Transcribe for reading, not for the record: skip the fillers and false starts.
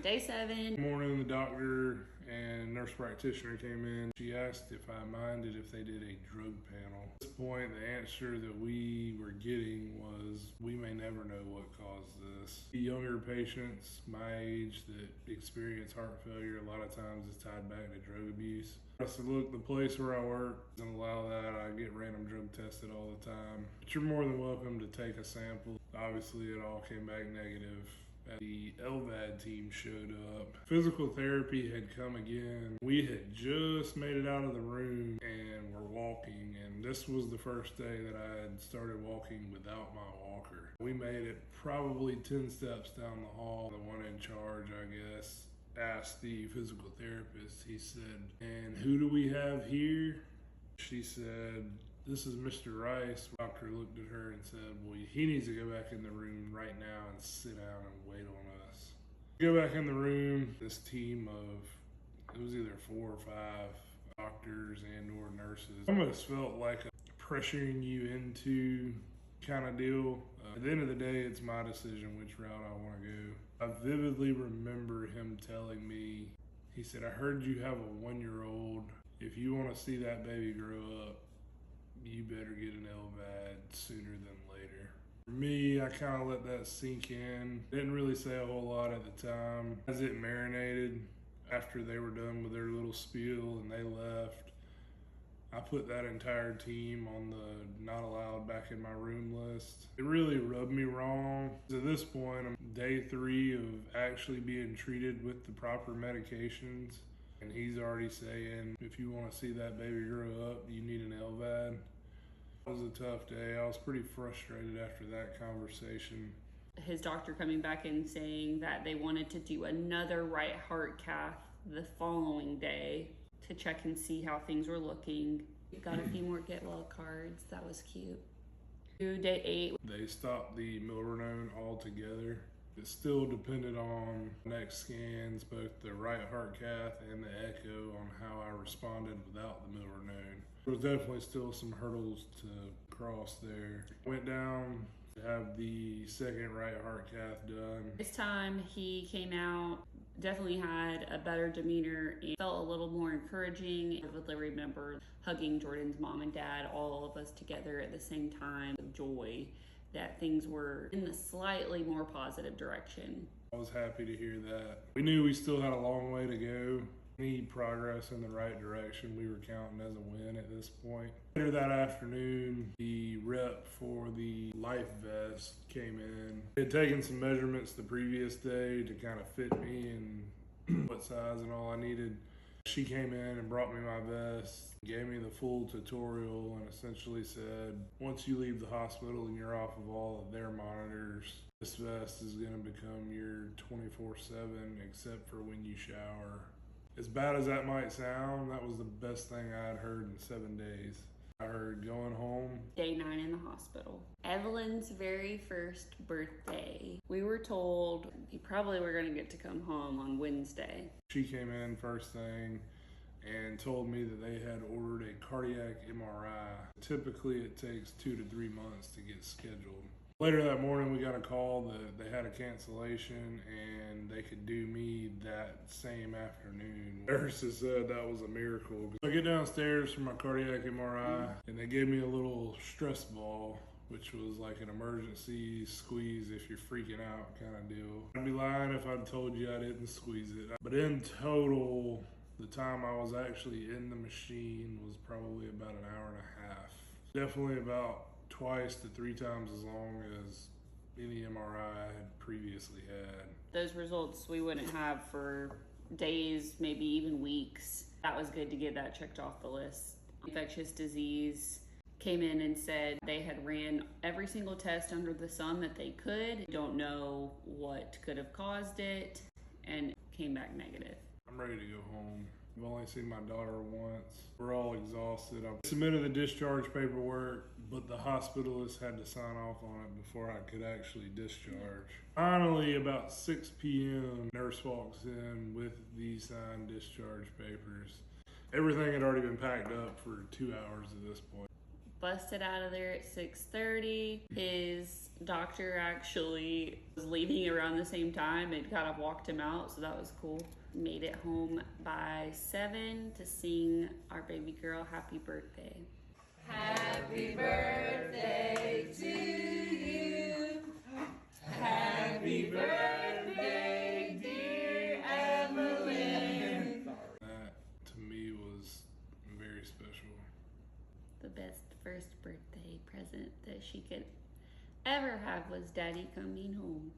day 7. Good morning, the doctor and nurse practitioner came in. She asked if I minded if they did a drug panel. At this point, the answer that we were getting was, we may never know what caused this. The younger patients my age that experience heart failure, a lot of times is tied back to drug abuse. I said, look, the place where I work doesn't allow that. I get random drug tested all the time. But you're more than welcome to take a sample. Obviously, it all came back negative. The LVAD team showed up. Physical therapy had come again. We had just made it out of the room and were walking, and this was the first day that I had started walking without my walker. We made it probably 10 steps down the hall. The one in charge, I guess, asked the physical therapist, he said, "And who do we have here?" She said, "This is Mr. Rice." The doctor looked at her and said, "Well, he needs to go back in the room right now and sit down and wait on us." Go back in the room. This team of, it was either 4 or 5 doctors and or nurses. Almost felt like a pressuring you into kind of deal. At the end of the day, it's my decision which route I want to go. I vividly remember him telling me, he said, "I heard you have a 1-year-old. If you want to see that baby grow up, you better get an LVAD sooner than later." For me, I kind of let that sink in. Didn't really say a whole lot at the time. As it marinated, after they were done with their little spiel and they left, I put that entire team on the not allowed back in my room list. It really rubbed me wrong. At this point, I'm day 3 of actually being treated with the proper medications. And he's already saying, if you want to see that baby grow up, you need an LVAD. It was a tough day. I was pretty frustrated after that conversation. His doctor coming back and saying that they wanted to do another right heart cath the following day to check and see how things were looking. Got a few more get well cards. That was cute. Day 8. They stopped the milrinone altogether. It still depended on next scans, both the right heart cath and the echo, on how I responded without the milrinone. There was definitely still some hurdles to cross there. Went down to have the second right heart cath done. This time he came out, definitely had a better demeanor and felt a little more encouraging. I vividly remember hugging Jordan's mom and dad, all of us together at the same time, with joy that things were in the slightly more positive direction. I was happy to hear that. We knew we still had a long way to go. Any progress in the right direction we were counting as a win at this point. Later that afternoon, the rep for the life vest came in. They had taken some measurements the previous day to kind of fit me and what size and all I needed. She came in and brought me my vest, gave me the full tutorial, and essentially said, once you leave the hospital and you're off of all of their monitors, this vest is going to become your 24/7 except for when you shower. As bad as that might sound, that was the best thing I had heard in 7 days. I heard going home. Day 9 in the hospital. Evelyn's very first birthday. We were told you probably were going to get to come home on Wednesday. She came in first thing and told me that they had ordered a cardiac MRI. Typically, it takes 2 to 3 months to get scheduled. Later that morning, we got a call that they had a cancellation and they could do me that same afternoon. Nurses said that was a miracle. I get downstairs for my cardiac MRI and they gave me a little stress ball, which was like an emergency squeeze if you're freaking out kind of deal. I'd be lying if I'd told you I didn't squeeze it. But in total, the time I was actually in the machine was probably about an hour and a half. Definitely about twice to 3 times as long as any MRI I had previously had. Those results we wouldn't have for days, maybe even weeks. That was good to get that checked off the list. Infectious disease came in and said they had ran every single test under the sun that they could. Don't know what could have caused it, and it came back negative. I'm ready to go home. I've only seen my daughter once. We're all exhausted. I submitted the discharge paperwork, but the hospitalist had to sign off on it before I could actually discharge. Finally, about 6 p.m., nurse walks in with the signed discharge papers. Everything had already been packed up for 2 hours at this point. busted out of there at 6:30. His doctor actually was leaving around the same time and kind of walked him out, so that was cool. Made it home by 7 to sing our baby girl happy birthday. Happy birthday to you. Happy birthday, dear Evelyn. That to me was very special. The best first birthday present that she could ever have was Daddy coming home.